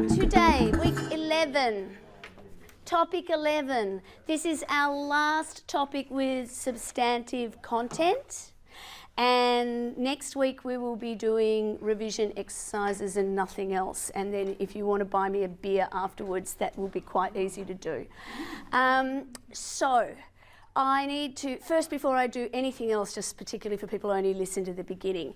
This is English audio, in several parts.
Today, week 11, topic 11. This is our last topic with substantive content. And next week we will be doing revision exercises and nothing else. And then if you want to buy me a beer afterwards, that will be quite easy to do. So I need to, first before I do anything else, just particularly for people who only listen to the beginning,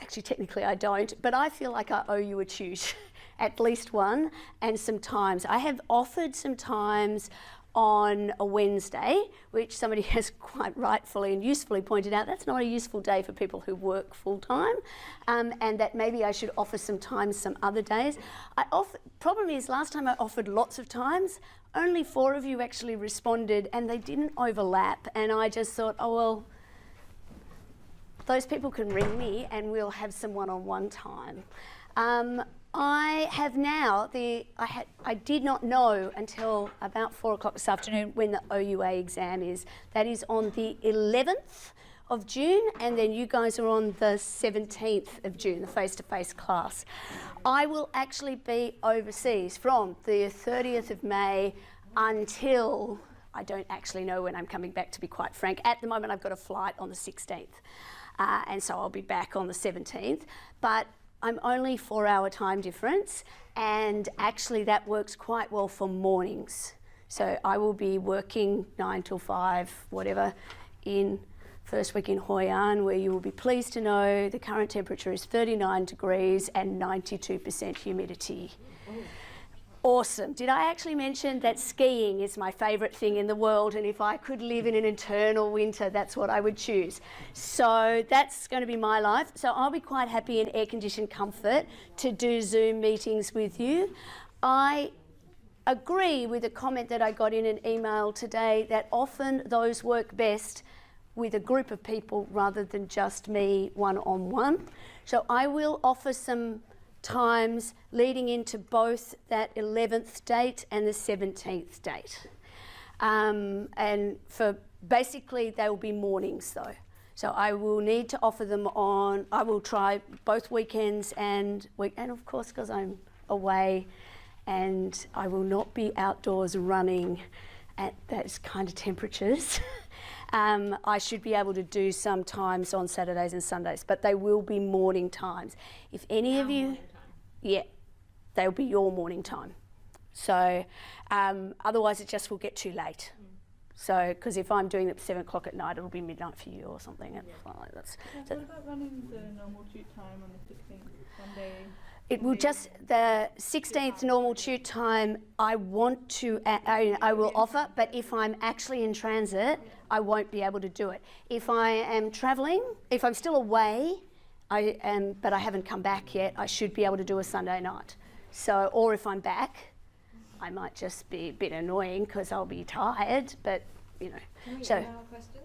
actually technically I don't, but I feel like I owe you a tute, at least one, and some times. I have offered some times on a Wednesday, which somebody has quite rightfully and usefully pointed out that's not a useful day for people who work full-time, and that maybe I should offer some times some other days. Problem is, last time I offered lots of times, only 4 of you actually responded and they didn't overlap, and I just thought, oh well, those people can ring me and we'll have some one-on-one time. I have now, I did not know until about 4 o'clock this afternoon when the OUA exam is. That is on the 11th of June, and then you guys are on the 17th of June, the face-to-face class. I will actually be overseas from the 30th of May until, I don't actually know when I'm coming back, to be quite frank. At the moment I've got a flight on the 16th, and so I'll be back on the 17th. But I'm only 4-hour time difference, and actually that works quite well for mornings. So I will be working 9 till 5, whatever, in first week in Hoi An, where you will be pleased to know the current temperature is 39 degrees and 92% humidity. Awesome. Did I actually mention that skiing is my favourite thing in the world, and if I could live in an eternal winter, that's what I would choose. So that's going to be my life. So I'll be quite happy in air-conditioned comfort to do Zoom meetings with you. I agree with a comment that I got in an email today that often those work best with a group of people rather than just me one-on-one. So I will offer some times leading into both that 11th date and the 17th date. And for basically they will be mornings though. So I will need to offer them on, I will try both weekends and of course because I'm away and I will not be outdoors running at those kind of temperatures. I should be able to do some times on Saturdays and Sundays, but they will be morning times. If any of you, yeah, they'll be your morning time. So otherwise it just will get too late. So, because if I'm doing it at 7 o'clock at night, it'll be midnight for you or something. Yeah. Like that. So what about running the normal tute time on the 16th Sunday? It will just, the 16th normal tute time, I want to, I will offer, but if I'm actually in transit, I won't be able to do it. If I am travelling, if I'm still away, but I haven't come back yet, I should be able to do a Sunday night. So, or if I'm back, I might just be a bit annoying because I'll be tired, but you know. Can we so email questions?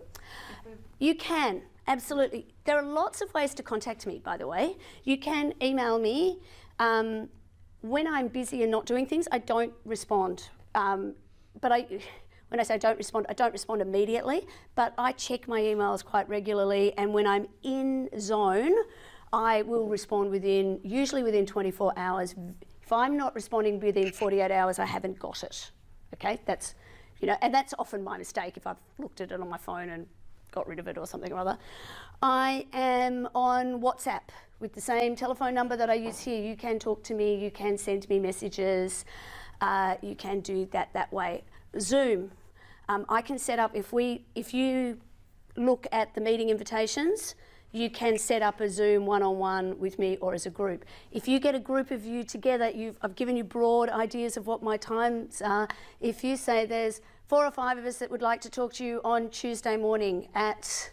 You can, absolutely. There are lots of ways to contact me, by the way. You can email me. When I'm busy and not doing things, I don't respond. But when I say I don't respond immediately, but I check my emails quite regularly, and when I'm in zone, I will respond usually within 24 hours. If I'm not responding within 48 hours, I haven't got it. Okay, that's, you know, and that's often my mistake if I've looked at it on my phone and got rid of it or something or other. I am on WhatsApp with the same telephone number that I use here. You can talk to me, you can send me messages, you can do that way. Zoom, I can set up, if you look at the meeting invitations, you can set up a Zoom one-on-one with me or as a group. If you get a group of you together, I've given you broad ideas of what my times are. If you say there's 4 or 5 of us that would like to talk to you on Tuesday morning at,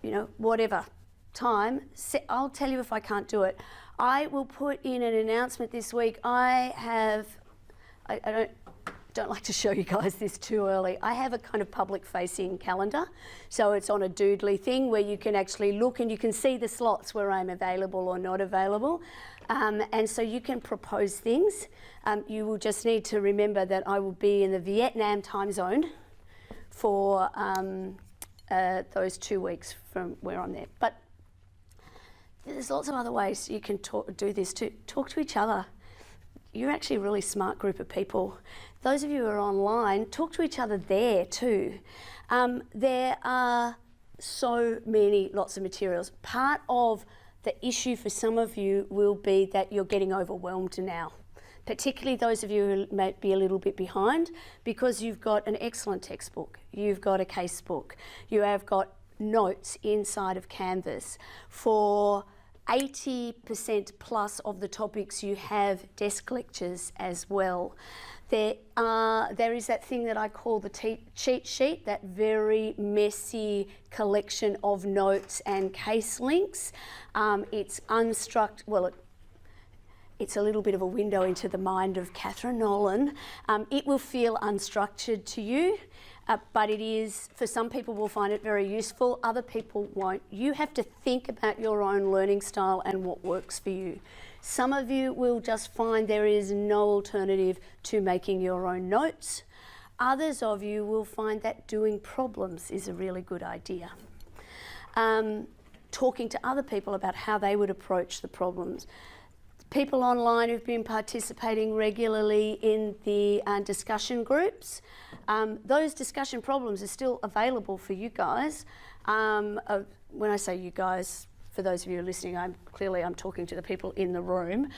you know, whatever time, I'll tell you if I can't do it. I will put in an announcement this week. I don't like to show you guys this too early. I have a kind of public-facing calendar, so it's on a doodly thing where you can actually look and you can see the slots where I'm available or not available, and so you can propose things. You will just need to remember that I will be in the Vietnam time zone for those 2 weeks from where I'm there. But there's lots of other ways you can do this too. Talk to each other. You're actually a really smart group of people. Those of you who are online, talk to each other there too. There are so lots of materials. Part of the issue for some of you will be that you're getting overwhelmed now, particularly those of you who might be a little bit behind, because you've got an excellent textbook, you've got a case book, you have got notes inside of Canvas. For 80% plus of the topics, you have desk lectures as well. There is that thing that I call the cheat sheet, that very messy collection of notes and case links. It's unstructured, well, it's a little bit of a window into the mind of Catherine Nolan. It will feel unstructured to you, but it is, for some people will find it very useful, other people won't. You have to think about your own learning style and what works for you. Some of you will just find there is no alternative to making your own notes. Others of you will find that doing problems is a really good idea. Talking to other people about how they would approach the problems. People online who've been participating regularly in the discussion groups, those discussion problems are still available for you guys. When I say you guys, for those of you who are listening, I'm talking to the people in the room.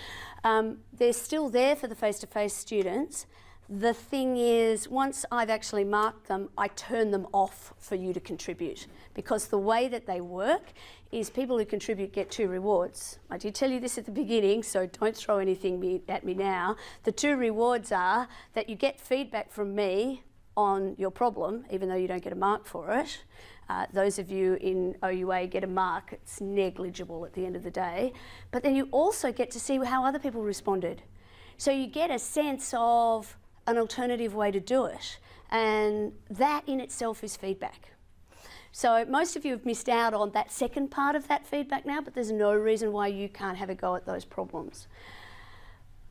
They're still there for the face-to-face students. The thing is, once I've actually marked them, I turn them off for you to contribute, because the way that they work is people who contribute get 2 rewards. I did tell you this at the beginning, so don't throw anything at me now. The 2 rewards are that you get feedback from me on your problem, even though you don't get a mark for it. Those of you in OUA get a mark. It's negligible at the end of the day. But then you also get to see how other people responded. So you get a sense of an alternative way to do it. And that in itself is feedback. So most of you have missed out on that second part of that feedback now, but there's no reason why you can't have a go at those problems.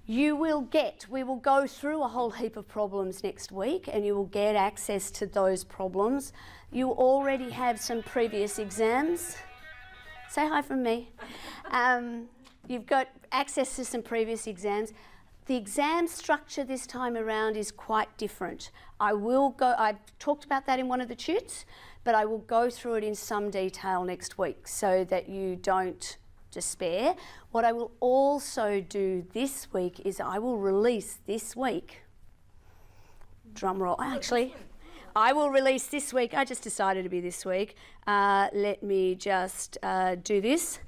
We will go through a whole heap of problems next week, and you will get access to those problems. You already have some previous exams. Say hi from me. You've got access to some previous exams. The exam structure this time around is quite different. I've talked about that in one of the tutes, but I will go through it in some detail next week so that you don't despair. What I will also do this week is I will release this week, drum roll, actually, I will release this week, I just decided to be this week, let me just do this.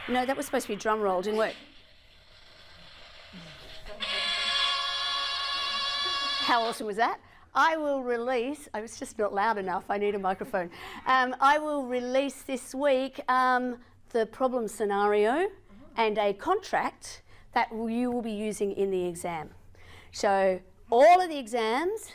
No, that was supposed to be drum roll, didn't work. How awesome was that? I will release, I was just not loud enough, I need a microphone. I will release this week the problem scenario and a contract that you will be using in the exam. So all of the exams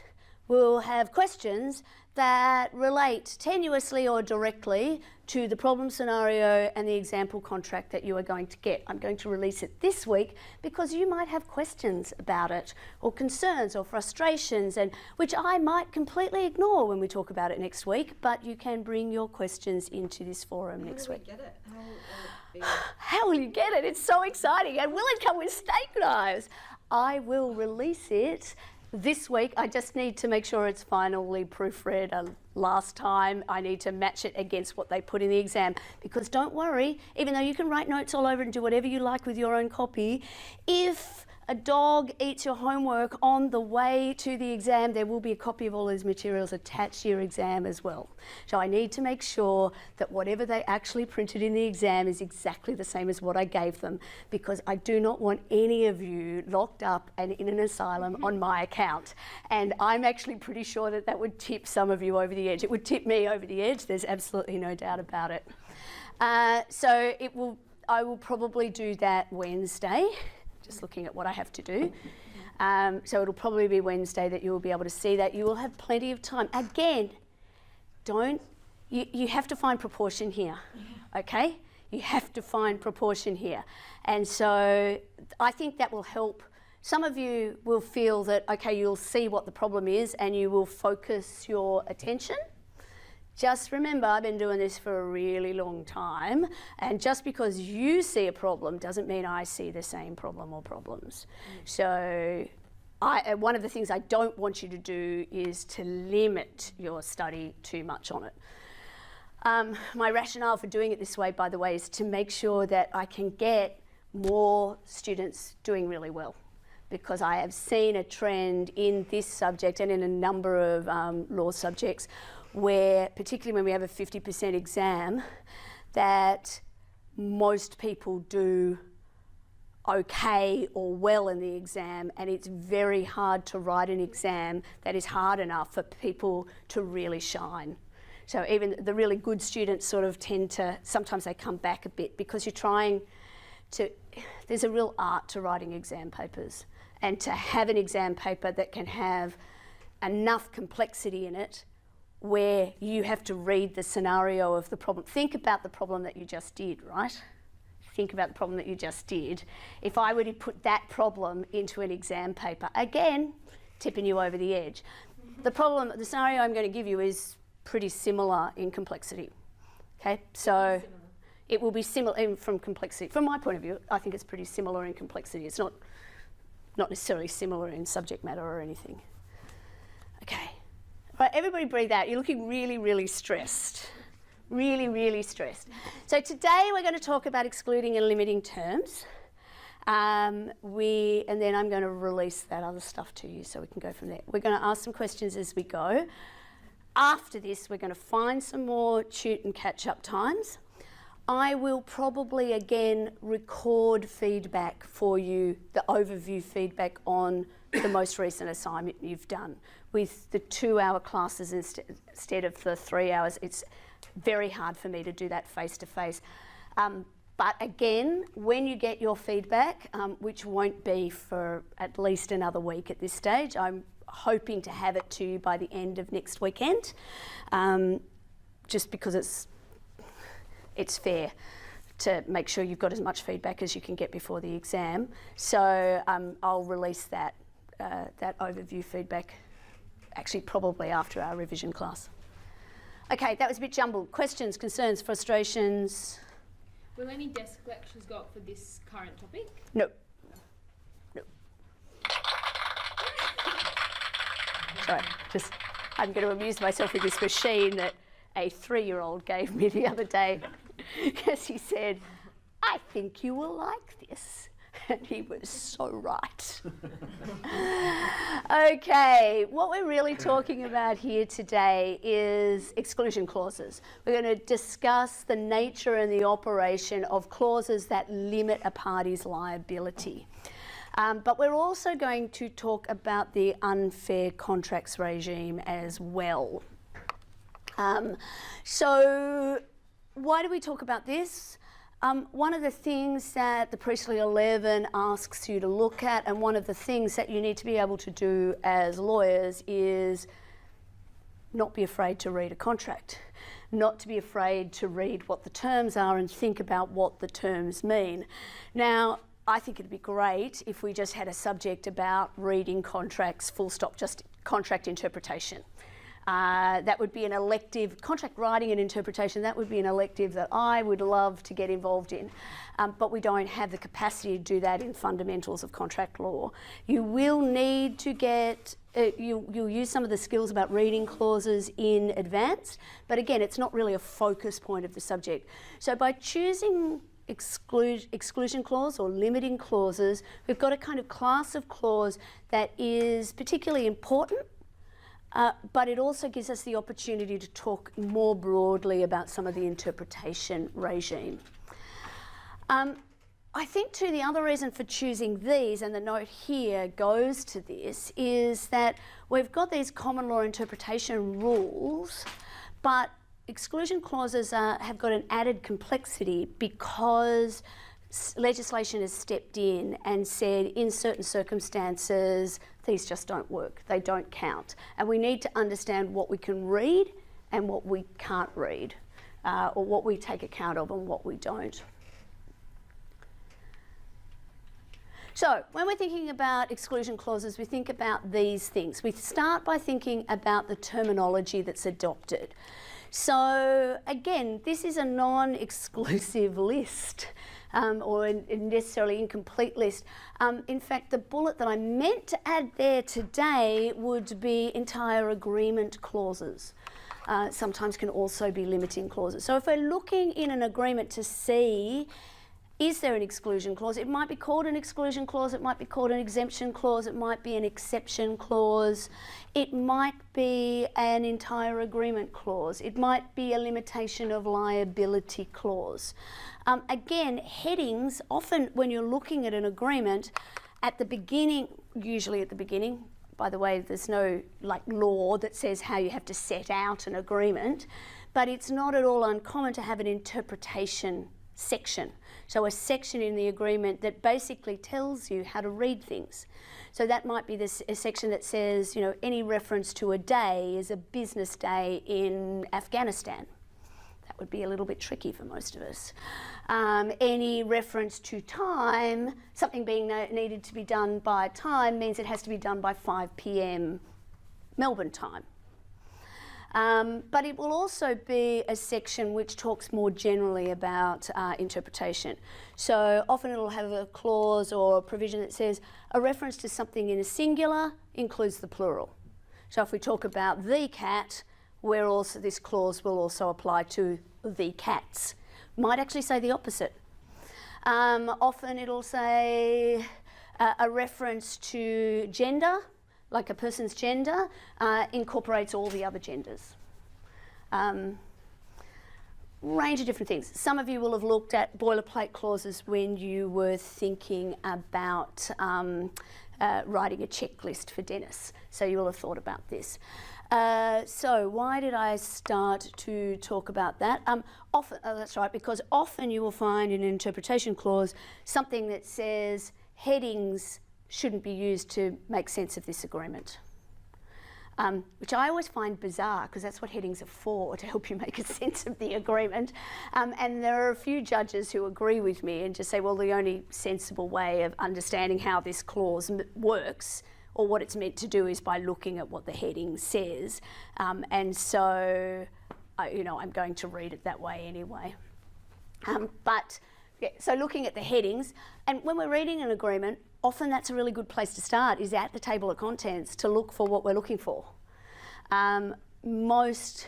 will have questions that relate tenuously or directly to the problem scenario and the example contract that you are going to get. I'm going to release it this week because you might have questions about it, or concerns or frustrations, and which I might completely ignore when we talk about it next week, but you can bring your questions into this forum next week. How will we get it? How will you get it? It's so exciting. And will it come with steak knives? I will release it this week. I just need to make sure it's finally proofread. Last time I need to match it against what they put in the exam, because don't worry, even though you can write notes all over and do whatever you like with your own copy, if a dog eats your homework on the way to the exam, there will be a copy of all these materials attached to your exam as well. So I need to make sure that whatever they actually printed in the exam is exactly the same as what I gave them, because I do not want any of you locked up and in an asylum on my account. And I'm actually pretty sure that that would tip some of you over the edge. It would tip me over the edge, there's absolutely no doubt about it. So I will probably do that Wednesday. Just looking at what I have to do. So it'll probably be Wednesday that you will be able to see that. You will have plenty of time. Again, you have to find proportion here, okay? You have to find proportion here. And so I think that will help. Some of you will feel that, okay, you'll see what the problem is and you will focus your attention just remember, I've been doing this for a really long time, and just because you see a problem doesn't mean I see the same problem or problems. So one of the things I don't want you to do is to limit your study too much on it. My rationale for doing it this way, by the way, is to make sure that I can get more students doing really well, because I have seen a trend in this subject and in a number of law subjects where, particularly when we have a 50% exam, that most people do okay or well in the exam, and it's very hard to write an exam that is hard enough for people to really shine. So even the really good students sort of tend to, sometimes they come back a bit, because you're trying to, there's a real art to writing exam papers, and to have an exam paper that can have enough complexity in it where you have to read the scenario of the problem. Think about the problem that you just did, right? Think about the problem that you just did. If I were to put that problem into an exam paper, again, tipping you over the edge. The scenario I'm going to give you is pretty similar in complexity. Okay, so it will be similar from complexity. From my point of view, I think it's pretty similar in complexity. It's not necessarily similar in subject matter or anything. Okay, right, everybody breathe out. You're looking really, really stressed. Really, really stressed. So today we're going to talk about excluding and limiting terms. And then I'm going to release that other stuff to you so we can go from there. We're going to ask some questions as we go. After this, we're going to find some more tute and catch-up times. I will probably again record feedback for you, the overview feedback on the most recent assignment you've done. With the 2-hour classes instead of the 3 hours, it's very hard for me to do that face-to-face. But again, when you get your feedback, which won't be for at least another week at this stage, I'm hoping to have it to you by the end of next weekend, just because it's fair to make sure you've got as much feedback as you can get before the exam. So I'll release that overview feedback actually probably after our revision class. Okay, that was a bit jumbled. Questions, concerns, frustrations? Will any desk lectures go up for this current topic? No. No. Sorry, I'm going to amuse myself with this machine that a 3-year-old gave me the other day, because he said, "I think you will like this." And he was so right. Okay, what we're really talking about here today is exclusion clauses. We're going to discuss the nature and the operation of clauses that limit a party's liability. But we're also going to talk about the unfair contracts regime as well. So why do we talk about this? One of the things that the Priestley 11 asks you to look at, and one of the things that you need to be able to do as lawyers, is not be afraid to read a contract, not to be afraid to read what the terms are and think about what the terms mean. Now, I think it'd be great if we just had a subject about reading contracts, full stop, just contract interpretation. That would be an elective, contract writing and interpretation, that would be an elective that I would love to get involved in. But we don't have the capacity to do that in fundamentals of contract law. You will need to get, you'll use some of the skills about reading clauses in advance, but again, it's not really a focus point of the subject. So by choosing exclusion clause or limiting clauses, we've got a kind of class of clause that is particularly important, but it also gives us the opportunity to talk more broadly about some of the interpretation regime. I think too the other reason for choosing these, and the note here goes to this, is that we've got these common law interpretation rules, but exclusion clauses have got an added complexity because legislation has stepped in and said in certain circumstances these just don't work, they don't count. And we need to understand what we can read and what we can't read, or what we take account of and what we don't. So when we're thinking about exclusion clauses, we think about these things. We start by thinking about the terminology that's adopted. So again, this is a non-exclusive list. Or a necessarily incomplete list. In fact, the bullet that I meant to add there today would be entire agreement clauses. Sometimes can also be limiting clauses. So if we're looking in an agreement to see, is there an exclusion clause? It might be called an exclusion clause, it might be called an exemption clause, it might be an exception clause, it might be an entire agreement clause, it might be a limitation of liability clause. Again, headings, often when you're looking at an agreement, at the beginning, usually at the beginning, by the way, there's no law that says how you have to set out an agreement, but it's not at all uncommon to have an interpretation section. So a section in the agreement that basically tells you how to read things. So that might be a section that says, any reference to a day is a business day in Afghanistan. That would be a little bit tricky for most of us. Any reference to time, something being needed to be done by time means it has to be done by 5 p.m. Melbourne time. But it will also be a section which talks more generally about interpretation. So often it'll have a clause or a provision that says a reference to something in a singular includes the plural. So if we talk about the cat, this clause will also apply to the cats. Might actually say the opposite. Often it'll say a reference to gender, like a person's gender, incorporates all the other genders. Range of different things. Some of you will have looked at boilerplate clauses when you were thinking about writing a checklist for Dennis. So you will have thought about this. So why did I start to talk about that? That's right, because often you will find in an interpretation clause something that says headings shouldn't be used to make sense of this agreement, which I always find bizarre because that's what headings are for, to help you make a sense of the agreement. And there are a few judges who agree with me and just say, well, the only sensible way of understanding how this clause works or what it's meant to do is by looking at what the heading says. And so, I'm going to read it that way anyway. So looking at the headings, and when we're reading an agreement, often that's a really good place to start, is at the table of contents to look for what we're looking for. Most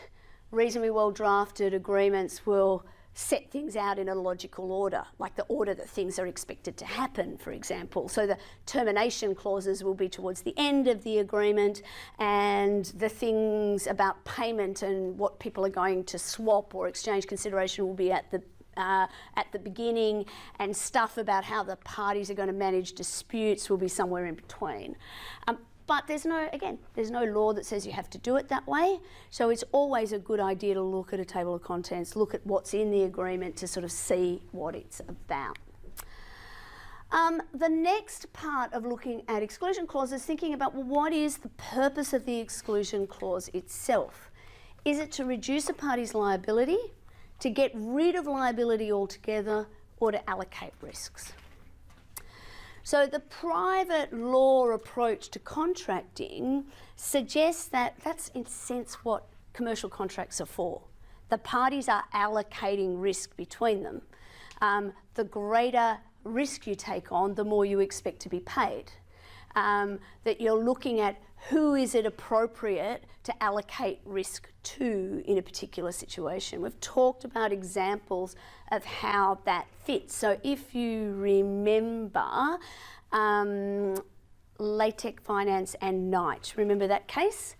reasonably well drafted agreements will set things out in a logical order, like the order that things are expected to happen, for example. So the termination clauses will be towards the end of the agreement, and the things about payment and what people are going to swap or exchange consideration will be at the beginning, and stuff about how the parties are going to manage disputes will be somewhere in between. But there's no law that says you have to do it that way. So it's always a good idea to look at a table of contents, look at what's in the agreement to sort of see what it's about. The next part of looking at exclusion clauses, thinking about, well, what is the purpose of the exclusion clause itself? Is it to reduce a party's liability, to get rid of liability altogether, or to allocate risks? So the private law approach to contracting suggests that that's in a sense what commercial contracts are for. The parties are allocating risk between them. The greater risk you take on, the more you expect to be paid. That you're looking at who is it appropriate to allocate risk to in a particular situation. We've talked about examples of how that fits. So if you remember Latex Finance and Knight, remember that case?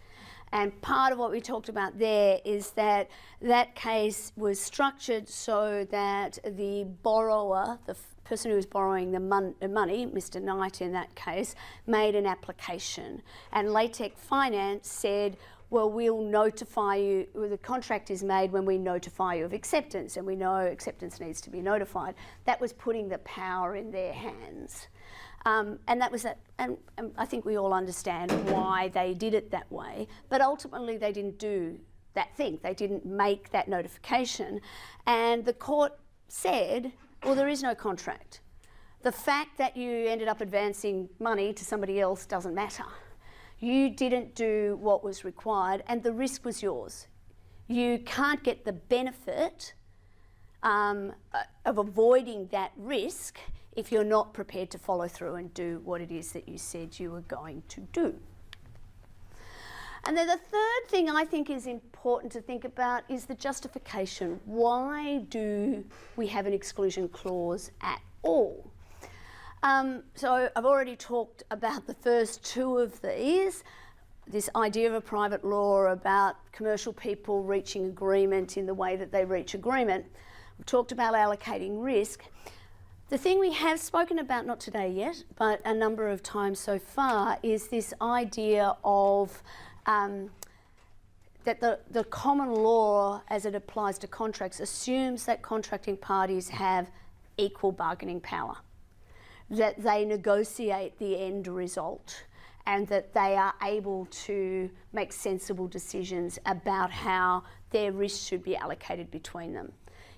And part of what we talked about there is that that case was structured so that the borrower, the person who was borrowing the money, Mr. Knight in that case, made an application. And Latex Finance said, well, we'll notify you, the contract is made when we notify you of acceptance, and we know acceptance needs to be notified. That was putting the power in their hands. And that was that, and I think we all understand why they did it that way, but ultimately they didn't do that thing. They didn't make that notification. And the court said, well, there is no contract. The fact that you ended up advancing money to somebody else doesn't matter. You didn't do what was required, and the risk was yours. you can't get the benefit of avoiding that risk if you're not prepared to follow through and do what it is that you said you were going to do. And then the third thing I think is important to think about is the justification. Why do we have an exclusion clause at all? So I've already talked about the first two of these, this idea of a private law about commercial people reaching agreement in the way that they reach agreement. We've talked about allocating risk. The thing we have spoken about, not today yet, but a number of times so far, is this idea of that the common law as it applies to contracts assumes that contracting parties have equal bargaining power, that they negotiate the end result, and that they are able to make sensible decisions about how their risks should be allocated between them.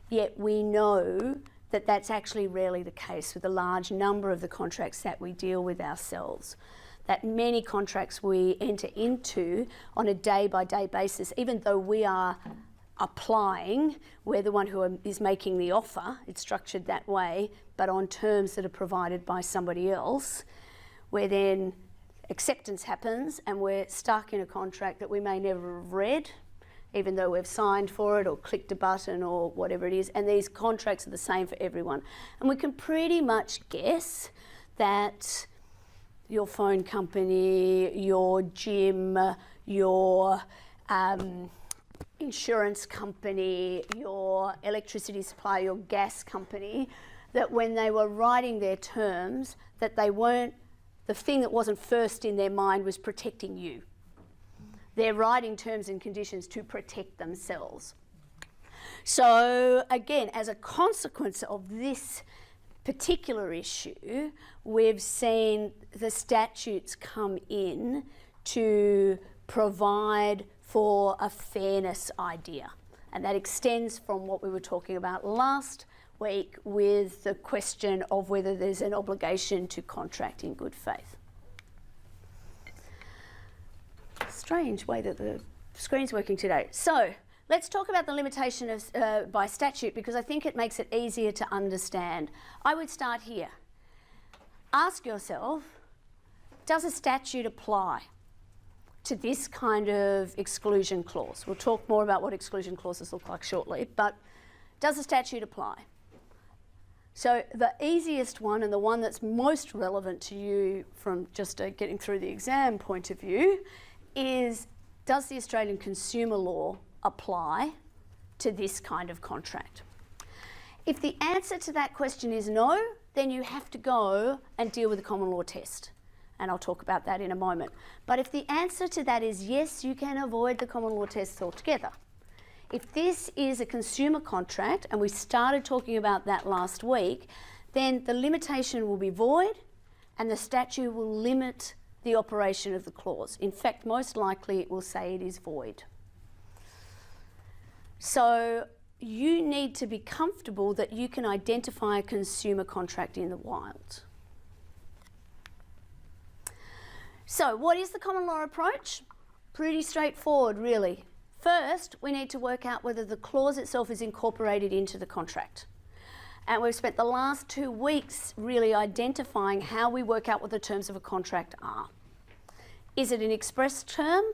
Yet we know that that's actually rarely the case with a large number of the contracts that we deal with ourselves. That many contracts we enter into on a day-by-day basis, even though we are applying, we're the one who is making the offer, it's structured that way, but on terms that are provided by somebody else, where then acceptance happens and we're stuck in a contract that we may never have read, even though we've signed for it or clicked a button or whatever it is, and these contracts are the same for everyone. And we can pretty much guess that your phone company, your gym, your insurance company, your electricity supply, your gas company, that when they were writing their terms, that they weren't, the thing that wasn't first in their mind was protecting you. They're writing terms and conditions to protect themselves. So again, as a consequence of this particular issue, we've seen the statutes come in to provide for a fairness idea. And that extends from what we were talking about last week with the question of whether there's an obligation to contract in good faith. Strange way that the screen's working today. So let's talk about the limitation of, by statute, because I think it makes it easier to understand. I would start here. Ask yourself, does a statute apply to this kind of exclusion clause? We'll talk more about what exclusion clauses look like shortly, but does a statute apply? So the easiest one, and the one that's most relevant to you from just getting through the exam point of view, is does the Australian consumer law apply to this kind of contract? If the answer to that question is no, then you have to go and deal with the common law test. And I'll talk about that in a moment. But if the answer to that is yes, you can avoid the common law test altogether. If this is a consumer contract, and we started talking about that last week, then the limitation will be void and the statute will limit the operation of the clause. In fact, most likely it will say it is void. So you need to be comfortable that you can identify a consumer contract in the wild. So what is the common law approach? Pretty straightforward, really. First, we need to work out whether the clause itself is incorporated into the contract. And we've spent the last 2 weeks really identifying how we work out what the terms of a contract are. Is it an express term?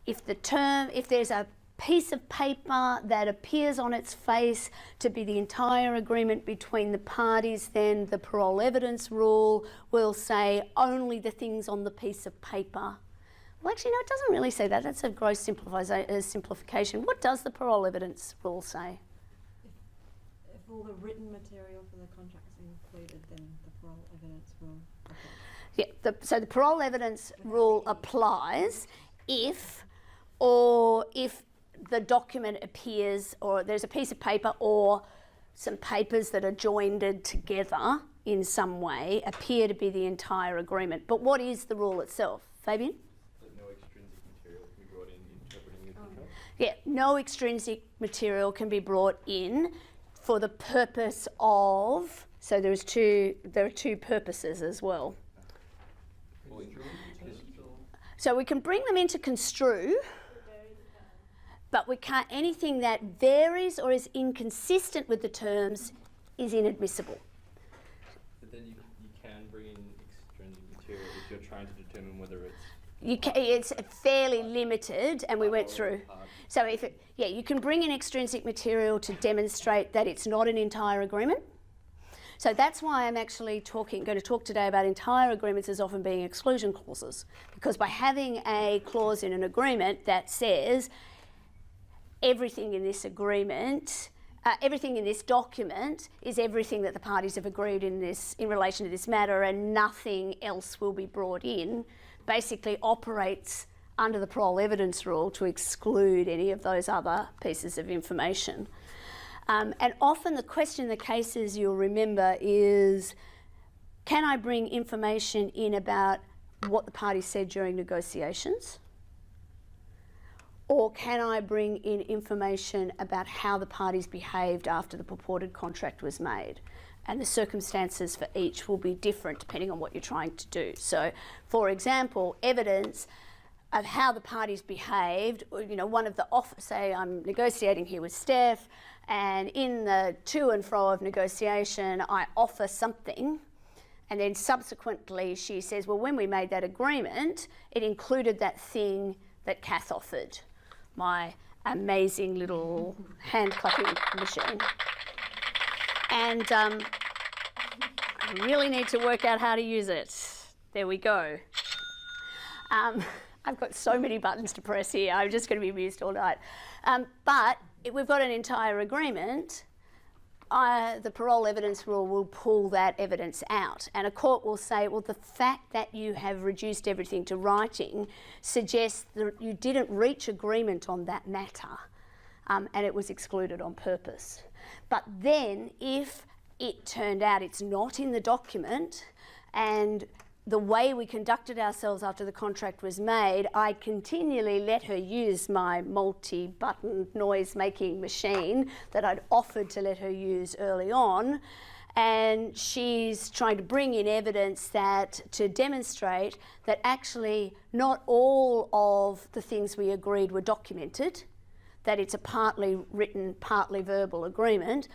If there's a piece of paper that appears on its face to be the entire agreement between the parties, then the parole evidence rule will say only the things on the piece of paper. Well, actually, no, it doesn't really say that. That's a gross simplification. What does the parole evidence rule say? If all the written material for the contract is included, then the parole evidence will apply. Yeah, so the parole evidence rule applies if the document appears, or there's a piece of paper or some papers that are joined together in some way appear to be the entire agreement. But what is the rule itself? Fabian? No extrinsic material can be brought in interpreting the contract? Yeah, no extrinsic material can be brought in for the purpose of, so there are two purposes as well. So we can bring them into construe. But we can't, anything that varies or is inconsistent with the terms is inadmissible. But then you can bring in extrinsic material if you're trying to determine whether it's It's fairly limited, and we went through. So you can bring in extrinsic material to demonstrate that it's not an entire agreement. So that's why I'm actually going to talk today about entire agreements as often being exclusion clauses, because by having a clause in an agreement that says everything in this agreement, everything in this document is everything that the parties have agreed in relation to this matter, and nothing else will be brought in, basically operates under the parole evidence rule to exclude any of those other pieces of information. And often the question in the cases you'll remember is, can I bring information in about what the parties said during negotiations? Or can I bring in information about how the parties behaved after the purported contract was made? And the circumstances for each will be different depending on what you're trying to do. So, for example, evidence of how the parties behaved, one of the say I'm negotiating here with Steph, and in the to and fro of negotiation, I offer something, and then subsequently she says, well, when we made that agreement, it included that thing that Kath offered, my amazing little hand clapping machine. And I really need to work out how to use it. There we go. I've got so many buttons to press here. I'm just going to be amused all night. But if we've got an entire agreement, the parole evidence rule will pull that evidence out. And a court will say, well, the fact that you have reduced everything to writing suggests that you didn't reach agreement on that matter, and it was excluded on purpose. But then if it turned out it's not in the document, and the way we conducted ourselves after the contract was made, I continually let her use my multi-button noise-making machine that I'd offered to let her use early on, and she's trying to bring in evidence to demonstrate that actually not all of the things we agreed were documented, that it's a partly written, partly verbal agreement.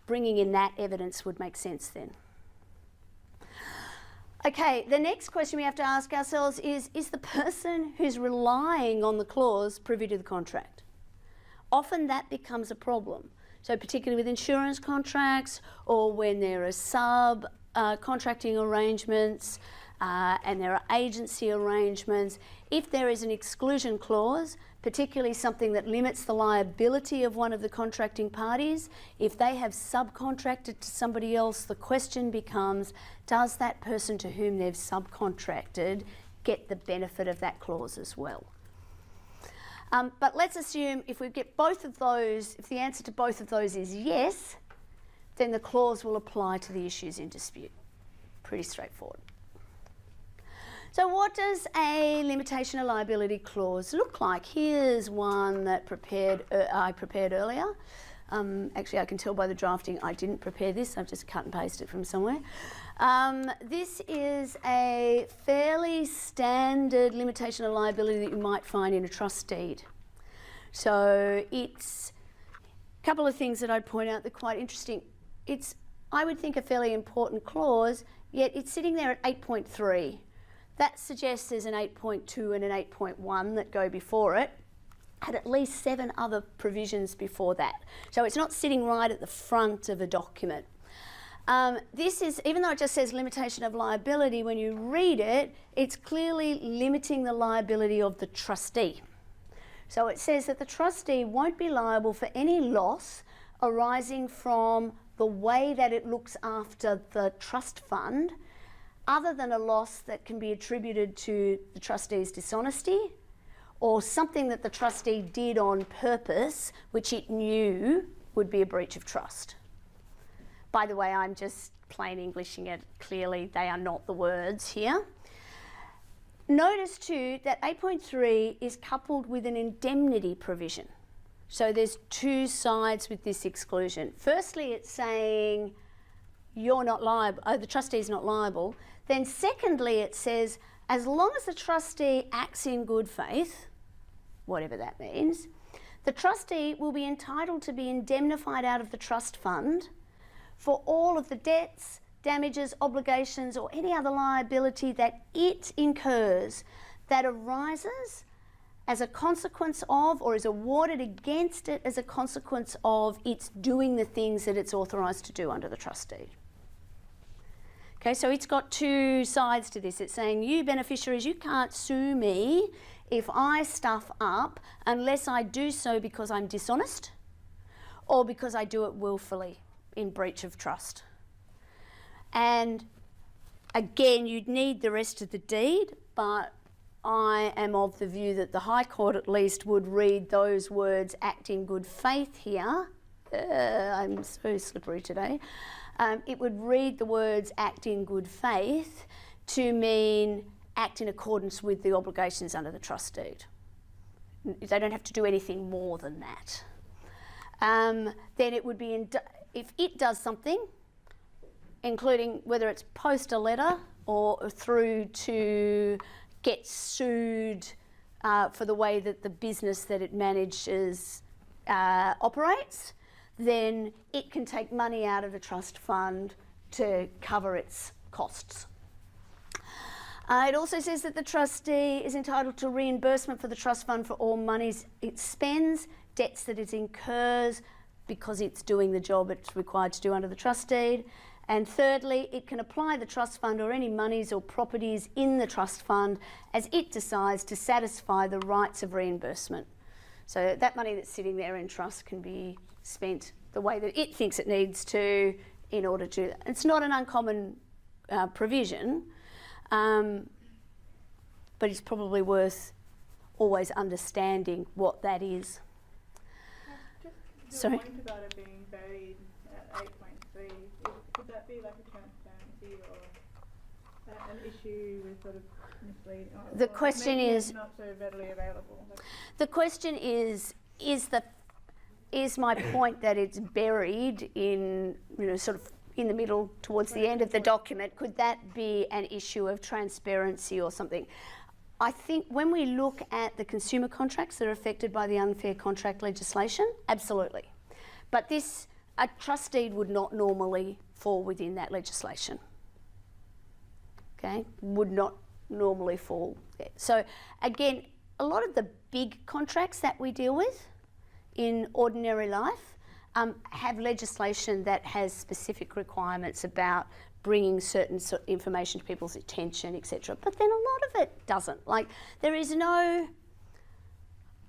Bringing in that evidence would make sense then. Okay, the next question we have to ask ourselves is the person who's relying on the clause privy to the contract? Often that becomes a problem. So particularly with insurance contracts, or when there are sub-contracting arrangements, and there are agency arrangements, if there is an exclusion clause, particularly something that limits the liability of one of the contracting parties, if they have subcontracted to somebody else, the question becomes, does that person to whom they've subcontracted get the benefit of that clause as well? But let's assume if we get both of those, if the answer to both of those is yes, then the clause will apply to the issues in dispute. Pretty straightforward. So what does a limitation of liability clause look like? Here's one that I prepared earlier. Actually, I can tell by the drafting I didn't prepare this. I've just cut and pasted it from somewhere. This is a fairly standard limitation of liability that you might find in a trust deed. So it's a couple of things that I'd point out that are quite interesting. It's, I would think, a fairly important clause, yet it's sitting there at 8.3. That suggests there's an 8.2 and an 8.1 that go before it, had at least 7 other provisions before that. So it's not sitting right at the front of a document. This is, even though it just says limitation of liability, when you read it, it's clearly limiting the liability of the trustee. So it says that the trustee won't be liable for any loss arising from the way that it looks after the trust fund, other than a loss that can be attributed to the trustee's dishonesty or something that the trustee did on purpose, which it knew would be a breach of trust. By the way, I'm just plain Englishing it. Clearly, they are not the words here. Notice too that 8.3 is coupled with an indemnity provision. So there's 2 sides with this exclusion. Firstly, it's saying you're not liable, the trustee's not liable. Then secondly, it says, as long as the trustee acts in good faith, whatever that means, the trustee will be entitled to be indemnified out of the trust fund for all of the debts, damages, obligations, or any other liability that it incurs that arises as a consequence of or is awarded against it as a consequence of its doing the things that it's authorised to do under the trust deed. Okay, so it's got two sides to this. It's saying, you beneficiaries, you can't sue me if I stuff up unless I do so because I'm dishonest or because I do it willfully in breach of trust. And again, you'd need the rest of the deed, but I am of the view that the High Court at least would read those words, act in good faith here. I'm so slippery today. It would read the words act in good faith to mean act in accordance with the obligations under the trust deed. They don't have to do anything more than that. Then it would be, if it does something, including whether it's post a letter or through to get sued for the way that the business that it manages operates, then it can take money out of the trust fund to cover its costs. It also says that the trustee is entitled to reimbursement for the trust fund for all monies it spends, debts that it incurs because it's doing the job it's required to do under the trust deed. And thirdly, it can apply the trust fund or any monies or properties in the trust fund as it decides to satisfy the rights of reimbursement. So that money that's sitting there in trust can be spent the way that it thinks it needs to in order to. It's not an uncommon provision, but it's probably worth always understanding what that is. Just Sorry? your point about it being buried at 8.3, could that be like a transparency or an issue with sort of misleading? The question maybe is- it's not so readily available. Like, The question is my point that it's buried in, sort of in the middle towards the end of the document, could that be an issue of transparency or something? I think when we look at the consumer contracts that are affected by the unfair contract legislation, absolutely. But a trust deed would not normally fall within that legislation. Okay, would not normally fall there. So again, a lot of the big contracts that we deal with in ordinary life have legislation that has specific requirements about bringing certain information to people's attention, etc. But then a lot of it doesn't. Like, there is no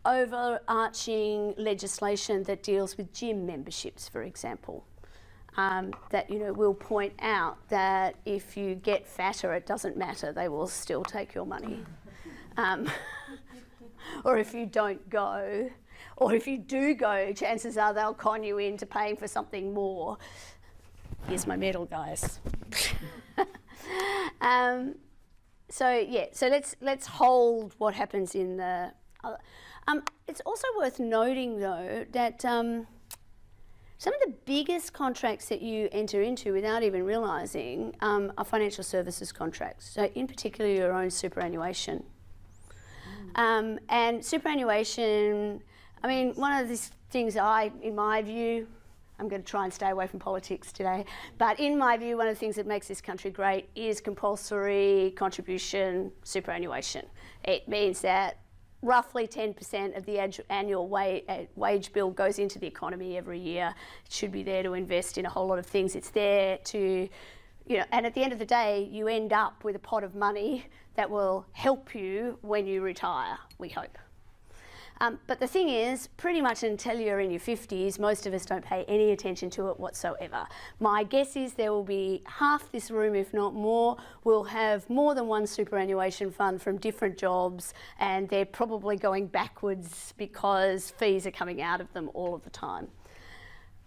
overarching legislation that deals with gym memberships, for example, that will point out that if you get fatter, it doesn't matter, they will still take your money. Or if you don't go, or if you do go, chances are they'll con you into paying for something more. Here's my medal, guys. So let's hold what happens in the other. It's also worth noting, though, that some of the biggest contracts that you enter into without even realising are financial services contracts. So in particular, your own superannuation. And superannuation, I mean, one of the things in my view, I'm going to try and stay away from politics today, but in my view, one of the things that makes this country great is compulsory contribution superannuation. It means that roughly 10% of the annual wage bill goes into the economy every year. It should be there to invest in a whole lot of things. It's there to, and at the end of the day, you end up with a pot of money that will help you when you retire, we hope. But the thing is, pretty much until you're in your 50s, most of us don't pay any attention to it whatsoever. My guess is there will be half this room, if not more, will have more than one superannuation fund from different jobs, and they're probably going backwards because fees are coming out of them all of the time.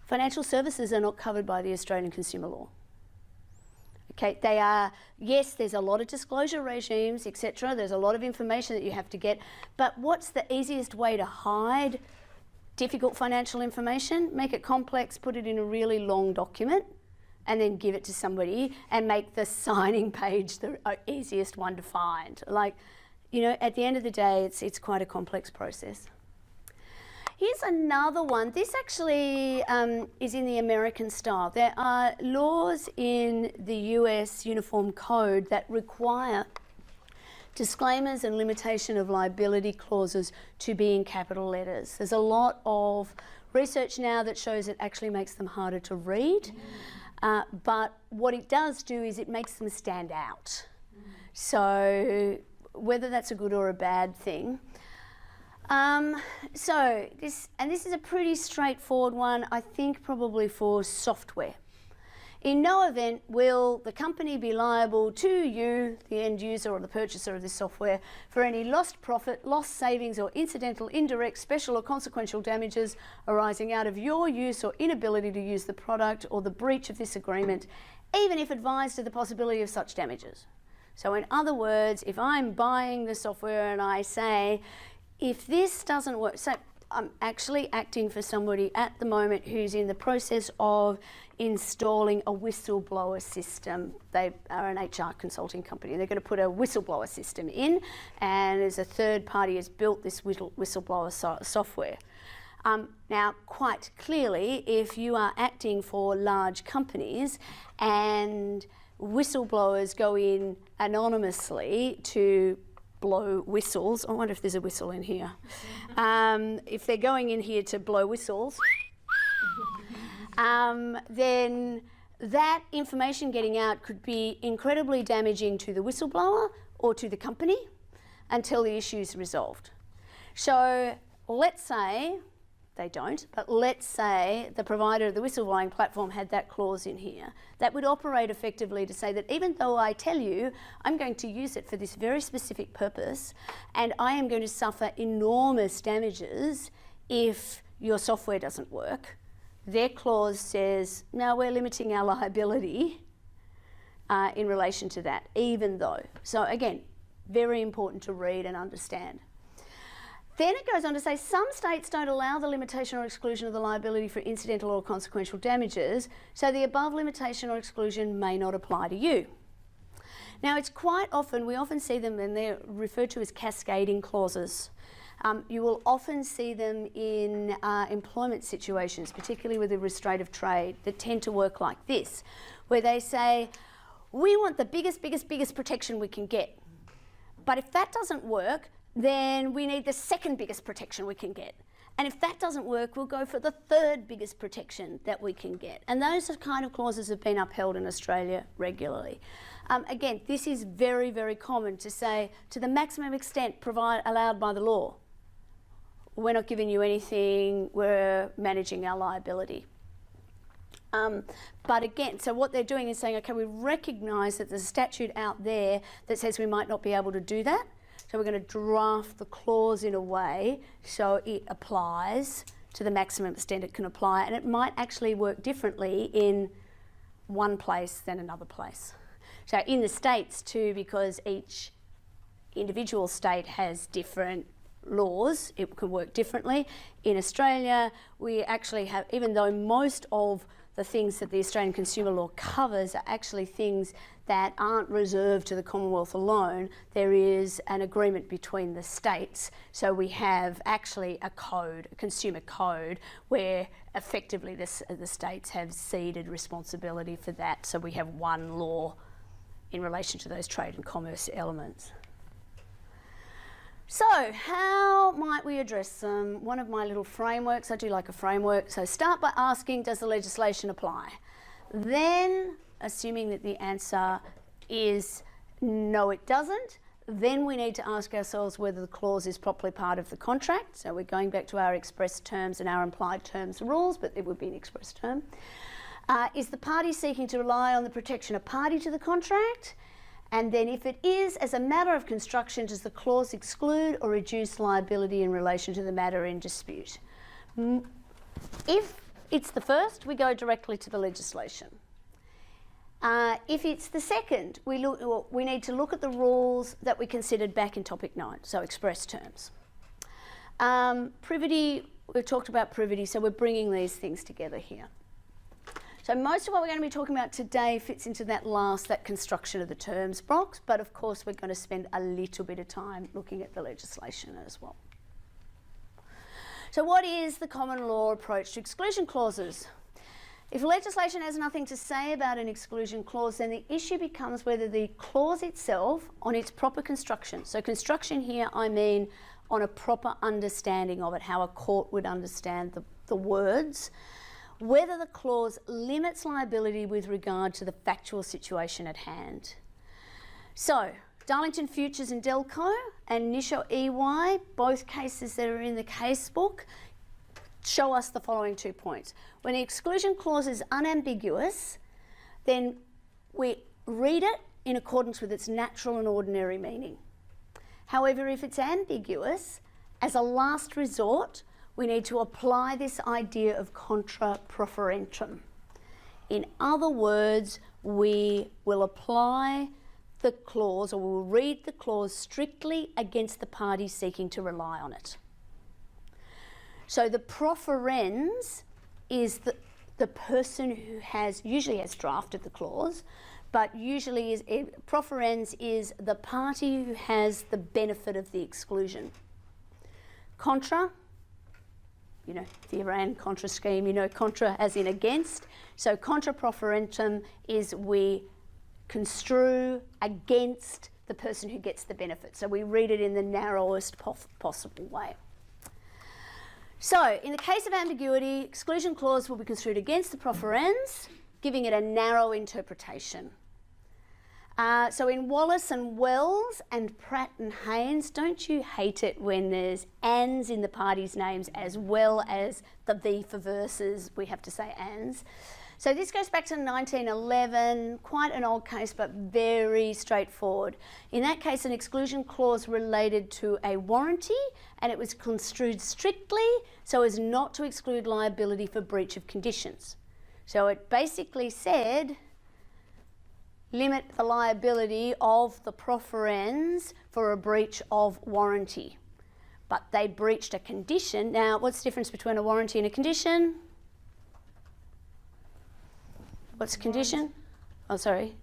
Financial services are not covered by the Australian consumer law. Okay, they are, yes, there's a lot of disclosure regimes, etc. There's a lot of information that you have to get, but what's the easiest way to hide difficult financial information? Make it complex, put it in a really long document, and then give it to somebody and make the signing page the easiest one to find. Like, at the end of the day, it's quite a complex process. Here's another one. This actually is in the American style. There are laws in the US Uniform Code that require disclaimers and limitation of liability clauses to be in capital letters. There's a lot of research now that shows it actually makes them harder to read, but what it does do is it makes them stand out. So whether that's a good or a bad thing. So this is a pretty straightforward one, I think probably for software. In no event will the company be liable to you, the end user or the purchaser of this software, for any lost profit, lost savings or incidental, indirect, special or consequential damages arising out of your use or inability to use the product or the breach of this agreement, even if advised of the possibility of such damages. So in other words, if I'm buying the software and I say, if this doesn't work, so I'm actually acting for somebody at the moment who's in the process of installing a whistleblower system. They are an HR consulting company. They're going to put a whistleblower system in, and as a third party has built this whistleblower software. Now, quite clearly, if you are acting for large companies and whistleblowers go in anonymously to blow whistles. I wonder if there's a whistle in here. If they're going in here to blow whistles, then that information getting out could be incredibly damaging to the whistleblower or to the company until the issue is resolved. So let's say, they don't, but let's say the provider of the whistleblowing platform had that clause in here. That would operate effectively to say that even though I tell you I'm going to use it for this very specific purpose and I am going to suffer enormous damages if your software doesn't work, their clause says, no, we're limiting our liability in relation to that, even though. So again, very important to read and understand. Then it goes on to say some states don't allow the limitation or exclusion of the liability for incidental or consequential damages, so the above limitation or exclusion may not apply to you. Now it's quite often, we often see them and they're referred to as cascading clauses. You will often see them in employment situations, particularly with a restraint of trade, that tend to work like this, where they say, we want the biggest protection we can get. But if that doesn't work, then we need the second biggest protection we can get. And if that doesn't work, we'll go for the third biggest protection that we can get. And those kind of clauses have been upheld in Australia regularly. Again, this is very, very common to say, to the maximum extent allowed by the law. We're not giving you anything, we're managing our liability. But again, so what they're doing is saying, okay, we recognise that there's a statute out there that says we might not be able to do that. So we're going to draft the clause in a way so it applies to the maximum extent it can apply, and it might actually work differently in one place than another place. So in the States too, because each individual state has different laws, it can work differently. In Australia, we actually have, even though most of the things that the Australian consumer law covers are actually things that aren't reserved to the Commonwealth alone, there is an agreement between the states. So we have actually a code, a consumer code, where effectively the states have ceded responsibility for that. So we have one law in relation to those trade and commerce elements. So how might we address them? One of my little frameworks, I do like a framework, so start by asking, does the legislation apply? Then, assuming that the answer is no, it doesn't, then we need to ask ourselves whether the clause is properly part of the contract. So we're going back to our express terms and our implied terms rules, but it would be an express term. Is the party seeking to rely on the protection a party to the contract? And then if it is, as a matter of construction, does the clause exclude or reduce liability in relation to the matter in dispute? If it's the first, we go directly to the legislation. If it's the second, we need to look at the rules that we considered back in topic 9, so express terms. Privity, we've talked about privity, so we're bringing these things together here. So most of what we're going to be talking about today fits into that construction of the terms box, but of course we're going to spend a little bit of time looking at the legislation as well. So what is the common law approach to exclusion clauses? If legislation has nothing to say about an exclusion clause, then the issue becomes whether the clause itself, on its proper construction, so construction here I mean on a proper understanding of it, how a court would understand the words, whether the clause limits liability with regard to the factual situation at hand. So, Darlington Futures and Delco and Nisho EY, both cases that are in the case book, show us the following 2 points. When the exclusion clause is unambiguous, then we read it in accordance with its natural and ordinary meaning. However, if it's ambiguous, as a last resort, we need to apply this idea of contra proferentum. In other words, we will apply the clause, or we'll read the clause strictly against the party seeking to rely on it. So the proferens is the person who usually has drafted the clause, but usually proferens is the party who has the benefit of the exclusion. Contra, you know, the Iran-Contra scheme, you know, contra as in against. So contra proferentum is we construe against the person who gets the benefit. So we read it in the narrowest possible way. So in the case of ambiguity, exclusion clause will be construed against the proferens, giving it a narrow interpretation. So in Wallace and Wells and Pratt and Haynes, don't you hate it when there's ands in the parties' names as well as the V for verses, we have to say ands. So this goes back to 1911, quite an old case but very straightforward. In that case, an exclusion clause related to a warranty and it was construed strictly so as not to exclude liability for breach of conditions. So it basically said, limit the liability of the proferens for a breach of warranty. But they breached a condition. Now, what's the difference between a warranty and a condition? What's a condition? Oh, sorry.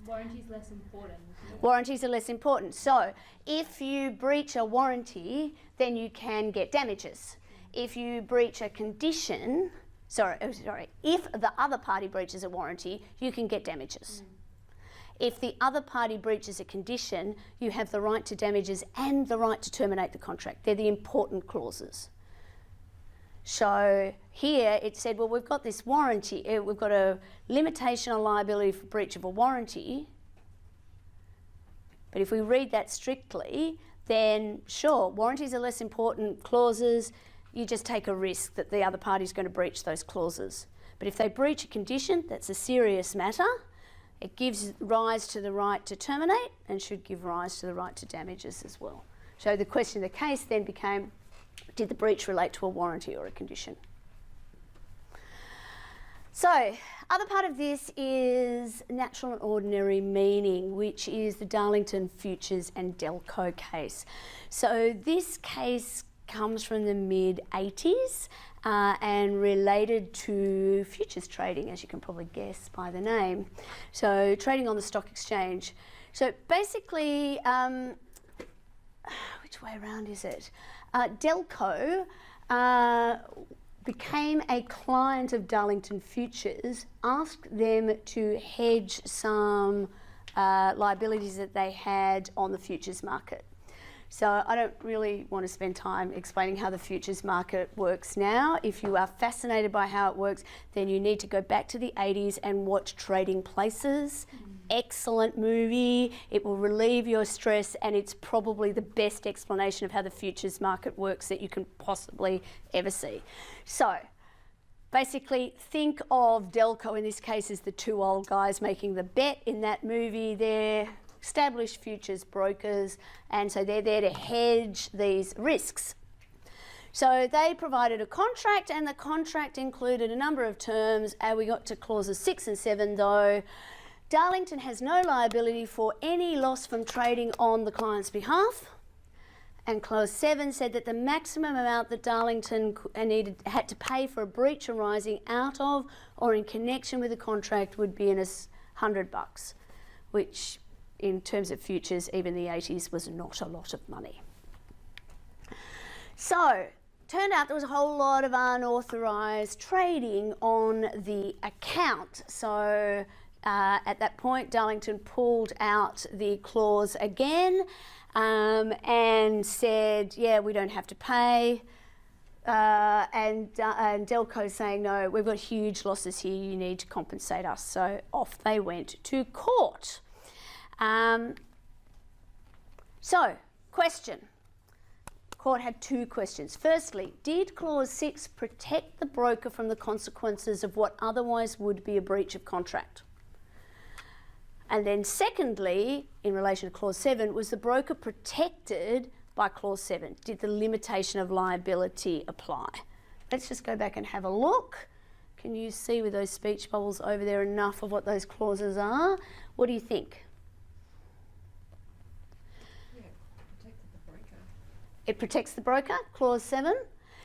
Warranty's less important. Warranties are less important. So if you breach a warranty, then you can get damages. If you breach a condition, if the other party breaches a warranty, you can get damages. If the other party breaches a condition, you have the right to damages and the right to terminate the contract. They're the important clauses. So here it said, well, we've got this warranty, we've got a limitation on liability for breach of a warranty, but if we read that strictly, then sure, warranties are less important clauses, you just take a risk that the other party's going to breach those clauses. But if they breach a condition, that's a serious matter. It gives rise to the right to terminate and should give rise to the right to damages as well. So the question of the case then became, did the breach relate to a warranty or a condition? So, other part of this is natural and ordinary meaning, which is the Darlington Futures and Delco case. So this case comes from the mid-80s and related to futures trading, as you can probably guess by the name. So trading on the stock exchange. So basically, which way around is it? Delco became a client of Darlington Futures, asked them to hedge some liabilities that they had on the futures market. So I don't really want to spend time explaining how the futures market works now. If you are fascinated by how it works, then you need to go back to the 80s and watch Trading Places. Excellent movie. It will relieve your stress and it's probably the best explanation of how the futures market works that you can possibly ever see. So basically think of Delco in this case as the two old guys making the bet in that movie. They're established futures brokers and so they're there to hedge these risks. So they provided a contract and the contract included a number of terms and we got to clauses 6 and 7 though. Darlington has no liability for any loss from trading on the client's behalf. And clause 7 said that the maximum amount that Darlington had to pay for a breach arising out of or in connection with the contract would be in $100, which in terms of futures, even the 80s was not a lot of money. So, turned out there was a whole lot of unauthorised trading on the account. So, at that point, Darlington pulled out the clause again and said, yeah, we don't have to pay. And Delco saying, no, we've got huge losses here, you need to compensate us. So off they went to court. So, question. Court had two questions. Firstly, did clause 6 protect the broker from the consequences of what otherwise would be a breach of contract? And then secondly, in relation to clause 7, was the broker protected by clause 7? Did the limitation of liability apply? Let's just go back and have a look. Can you see with those speech bubbles over there enough of what those clauses are? What do you think? Yeah, protected the broker. It protects the broker, clause 7.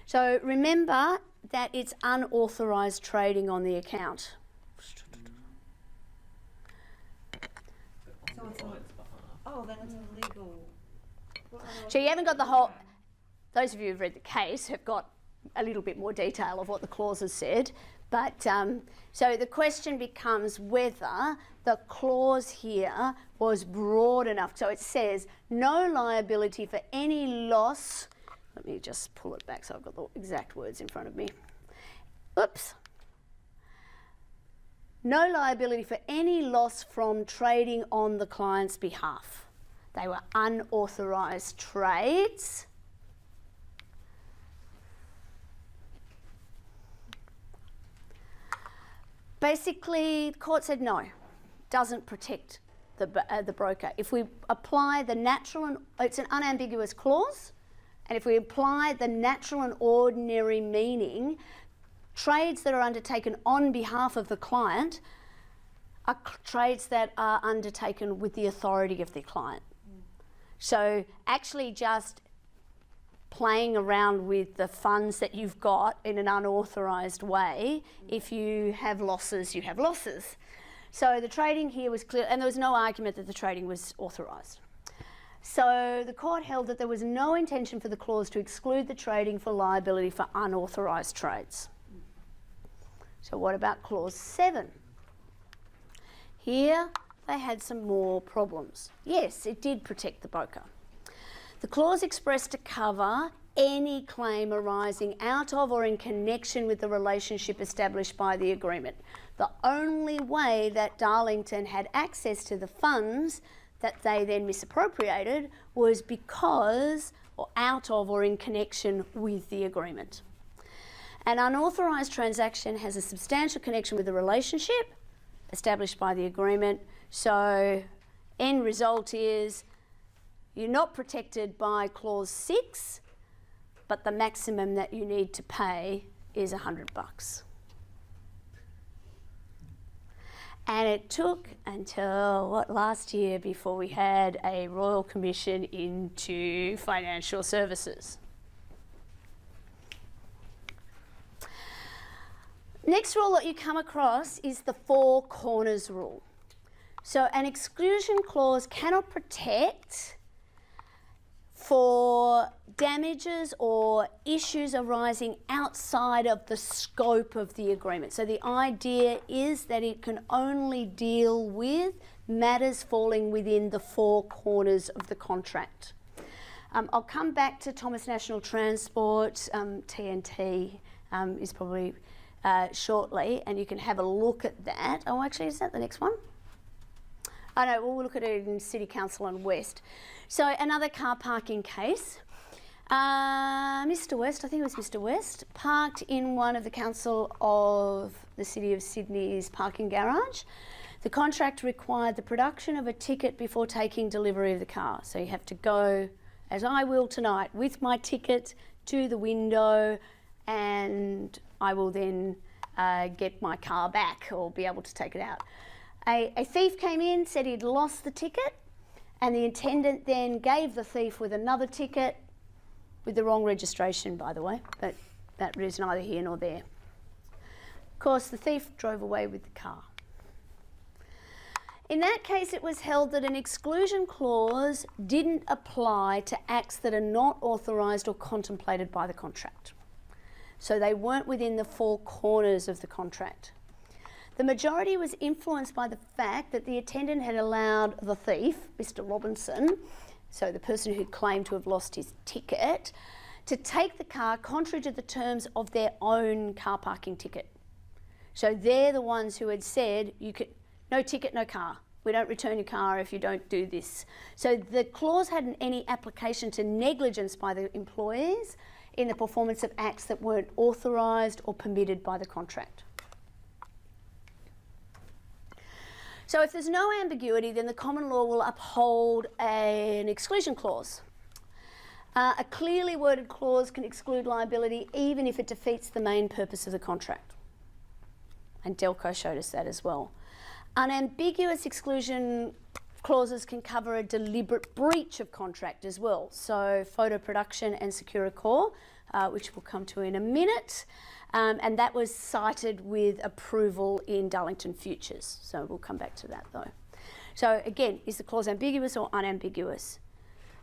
So remember that it's unauthorised trading on the account. So it's then it's illegal. So you haven't got the whole, those of you who've read the case have got a little bit more detail of what the clauses said, but so the question becomes whether the clause here was broad enough. So it says no liability for any loss. Let me just pull it back so I've got the exact words in front of me. Oops. No liability for any loss from trading on the client's behalf. They were unauthorised trades. Basically, the court said no, doesn't protect the broker. If we apply the natural and, it's an unambiguous clause, and if we apply the natural and ordinary meaning, trades that are undertaken on behalf of the client are trades that are undertaken with the authority of the client. So actually just playing around with the funds that you've got in an unauthorised way, if you have losses, you have losses. So the trading here was clear, and there was no argument that the trading was authorised. So the court held that there was no intention for the clause to exclude the trading for liability for unauthorised trades. So what about clause 7? Here they had some more problems. Yes, it did protect the broker. The clause expressed to cover any claim arising out of or in connection with the relationship established by the agreement. The only way that Darlington had access to the funds that they then misappropriated was because, or out of, or in connection with the agreement. An unauthorised transaction has a substantial connection with the relationship established by the agreement. So end result is you're not protected by clause 6, but the maximum that you need to pay is $100. And it took until last year before we had a Royal Commission into financial services. Next rule that you come across is the 4 corners rule. So an exclusion clause cannot protect for damages or issues arising outside of the scope of the agreement. So the idea is that it can only deal with matters falling within the 4 corners of the contract. I'll come back to Thomas National Transport, TNT is probably shortly, and you can have a look at that. Oh, actually, is that the next one? Oh no, we'll look at it in City Council and West. So another car parking case. Mr West, I think it was Mr West, parked in one of the Council of the City of Sydney's parking garage. The contract required the production of a ticket before taking delivery of the car. So you have to go, as I will tonight, with my ticket to the window, and I will then get my car back or be able to take it out. A thief came in, said he'd lost the ticket, and the attendant then gave the thief with another ticket, with the wrong registration, by the way, but that is neither here nor there. Of course, the thief drove away with the car. In that case, it was held that an exclusion clause didn't apply to acts that are not authorised or contemplated by the contract. So they weren't within the four corners of the contract. The majority was influenced by the fact that the attendant had allowed the thief, Mr. Robinson, so the person who claimed to have lost his ticket, to take the car contrary to the terms of their own car parking ticket. So they're the ones who had said, no ticket, no car. We don't return your car if you don't do this. So the clause hadn't any application to negligence by the employees in the performance of acts that weren't authorised or permitted by the contract. So if there's no ambiguity, then the common law will uphold an exclusion clause. A clearly worded clause can exclude liability even if it defeats the main purpose of the contract. And Delco showed us that as well. Unambiguous exclusion clauses can cover a deliberate breach of contract as well. So photo production and Securicor, which we'll come to in a minute. And that was cited with approval in Darlington Futures. So we'll come back to that though. So again, is the clause ambiguous or unambiguous?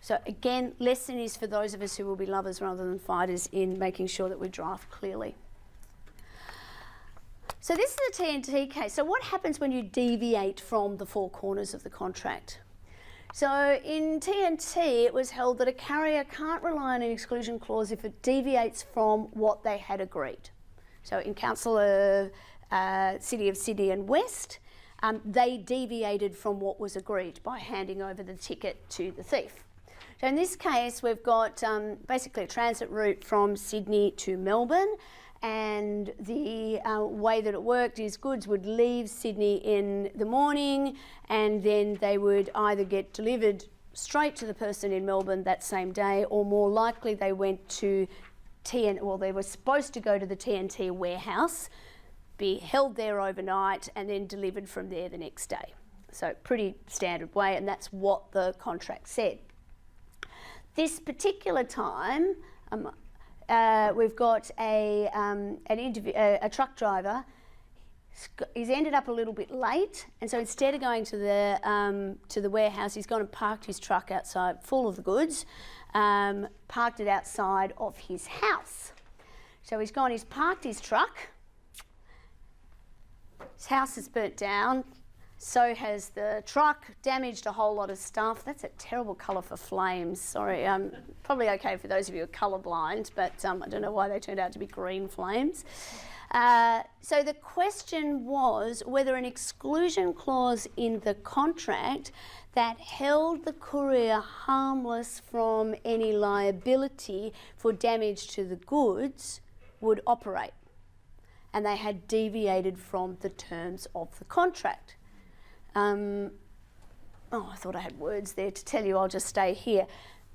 So again, lesson is for those of us who will be lovers rather than fighters in making sure that we draft clearly. So this is a TNT case. So what happens when you deviate from the four corners of the contract? So in TNT, it was held that a carrier can't rely on an exclusion clause if it deviates from what they had agreed. So in Council of City of Sydney and West, they deviated from what was agreed by handing over the ticket to the thief. So in this case, we've got basically a transit route from Sydney to Melbourne, and the way that it worked is goods would leave Sydney in the morning and then they would either get delivered straight to the person in Melbourne that same day, or more likely they went to they were supposed to go to the TNT warehouse, be held there overnight and then delivered from there the next day. So pretty standard way, and that's what the contract said. This particular time, we've got a truck driver. He's ended up a little bit late, and so instead of going to the warehouse, he's gone and parked his truck outside, full of the goods, parked it outside of his house. So he's parked his truck. His house is burnt down. So has the truck, damaged a whole lot of stuff. That's a terrible colour for flames. Sorry, probably okay for those of you who are colourblind, but I don't know why they turned out to be green flames. So the question was whether an exclusion clause in the contract that held the courier harmless from any liability for damage to the goods would operate. And they had deviated from the terms of the contract. I thought I had words there to tell you, I'll just stay here.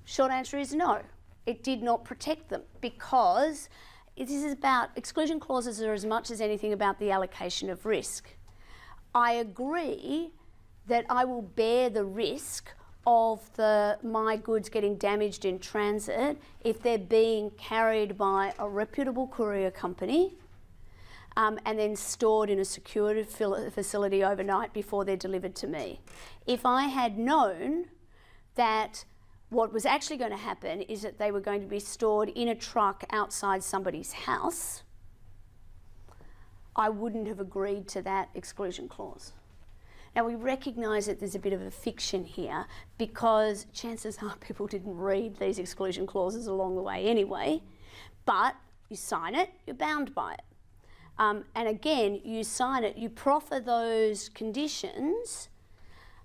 Short answer is no, it did not protect them, because this is about, exclusion clauses are as much as anything about the allocation of risk. I agree that I will bear the risk of my goods getting damaged in transit if they're being carried by a reputable courier company and then stored in a secured facility overnight before they're delivered to me. If I had known that what was actually going to happen is that they were going to be stored in a truck outside somebody's house, I wouldn't have agreed to that exclusion clause. Now, we recognise that there's a bit of a fiction here, because chances are people didn't read these exclusion clauses along the way anyway, but you sign it, you're bound by it. And again, you sign it, you proffer those conditions,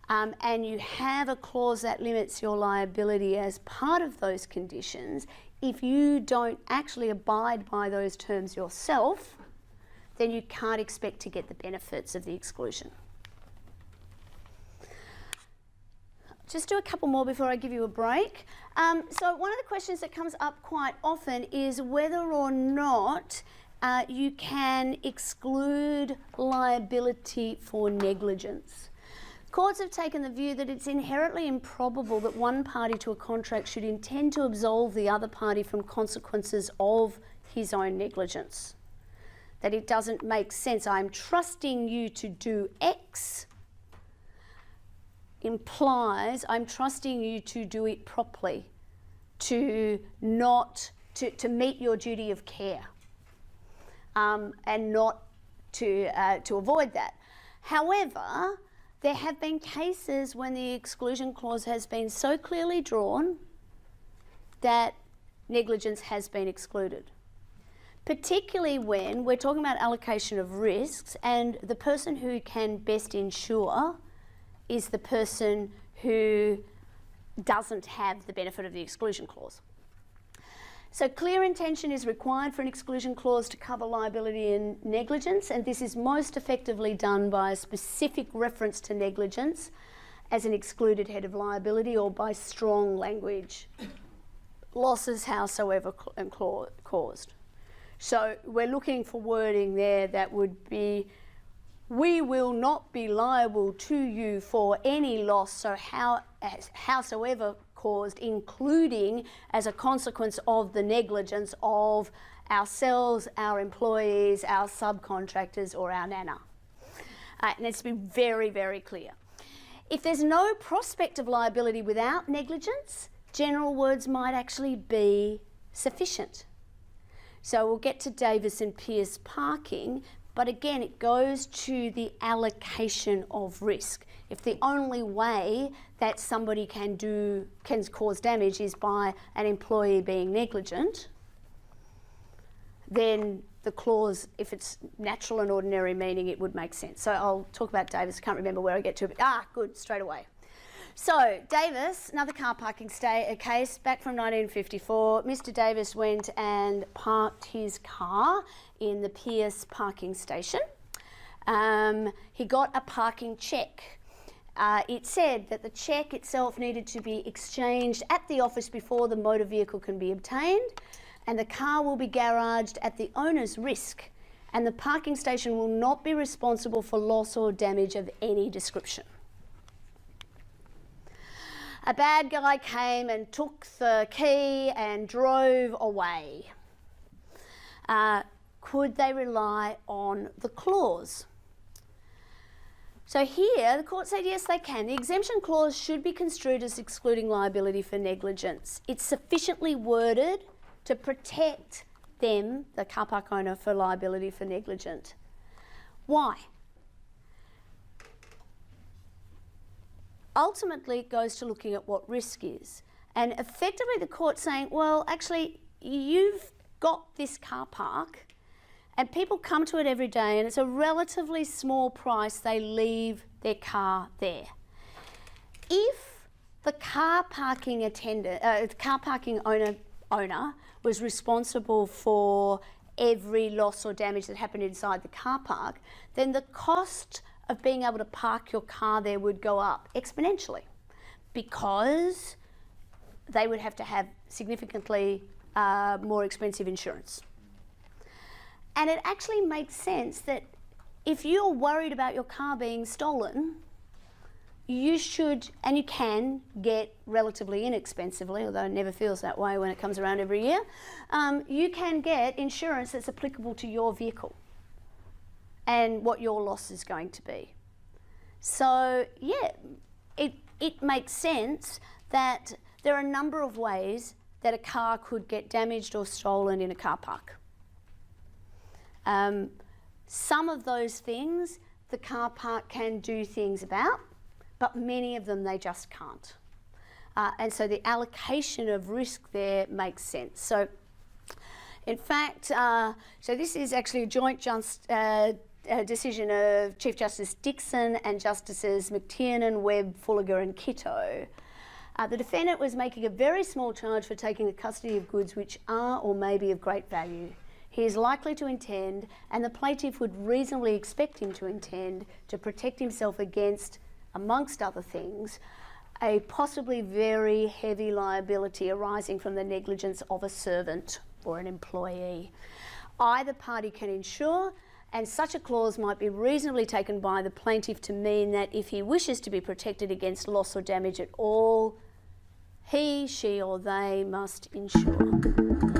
and you have a clause that limits your liability as part of those conditions. If you don't actually abide by those terms yourself, then you can't expect to get the benefits of the exclusion. Just do a couple more before I give you a break. So one of the questions that comes up quite often is whether or not you can exclude liability for negligence. Courts have taken the view that it's inherently improbable that one party to a contract should intend to absolve the other party from consequences of his own negligence. That it doesn't make sense. I'm trusting you to do X, implies I'm trusting you to do it properly, to meet your duty of care, and not to avoid that. However, there have been cases when the exclusion clause has been so clearly drawn that negligence has been excluded. Particularly when we're talking about allocation of risks and the person who can best insure is the person who doesn't have the benefit of the exclusion clause. So clear intention is required for an exclusion clause to cover liability and negligence, and this is most effectively done by a specific reference to negligence as an excluded head of liability or by strong language. Losses howsoever caused. So we're looking for wording there that would be, we will not be liable to you for any loss so howsoever caused, including as a consequence of the negligence of ourselves, our employees, our subcontractors or our nana. It needs to be very, very clear. If there's no prospect of liability without negligence, general words might actually be sufficient. So we'll get to Davis and Pearce parking, but again, it goes to the allocation of risk. If the only way that somebody can cause damage is by an employee being negligent, then the clause, if it's natural and ordinary meaning, it would make sense. So I'll talk about Davis. I can't remember where I get to, but good, straight away. So Davis, another car parking case back from 1954. Mr. Davis went and parked his car in the Pearce parking station. He got a parking cheque. It said that the cheque itself needed to be exchanged at the office before the motor vehicle can be obtained, and the car will be garaged at the owner's risk, and the parking station will not be responsible for loss or damage of any description. A bad guy came and took the key and drove away. Could they rely on the clause? So here, the court said yes, they can. The exemption clause should be construed as excluding liability for negligence. It's sufficiently worded to protect them, the car park owner, for liability for negligence. Why? Ultimately, it goes to looking at what risk is. And effectively, the court's saying, well, actually, you've got this car park and people come to it every day and it's a relatively small price they leave their car there. If the car parking owner was responsible for every loss or damage that happened inside the car park, then the cost of being able to park your car there would go up exponentially because they would have to have significantly more expensive insurance. And it actually makes sense that if you're worried about your car being stolen, you should, and you can get relatively inexpensively, although it never feels that way when it comes around every year, you can get insurance that's applicable to your vehicle and what your loss is going to be. So yeah, it makes sense that there are a number of ways that a car could get damaged or stolen in a car park. Some of those things the car park can do things about, but many of them they just can't. And so the allocation of risk there makes sense. So in fact, so this is actually a joint decision of Chief Justice Dixon and Justices McTiernan, Webb, Fulliger and Kitto. The defendant was making a very small charge for taking the custody of goods which are or may be of great value. He is likely to intend, and the plaintiff would reasonably expect him to intend, to protect himself against, amongst other things, a possibly very heavy liability arising from the negligence of a servant or an employee. Either party can insure, and such a clause might be reasonably taken by the plaintiff to mean that if he wishes to be protected against loss or damage at all, he, she or they must insure.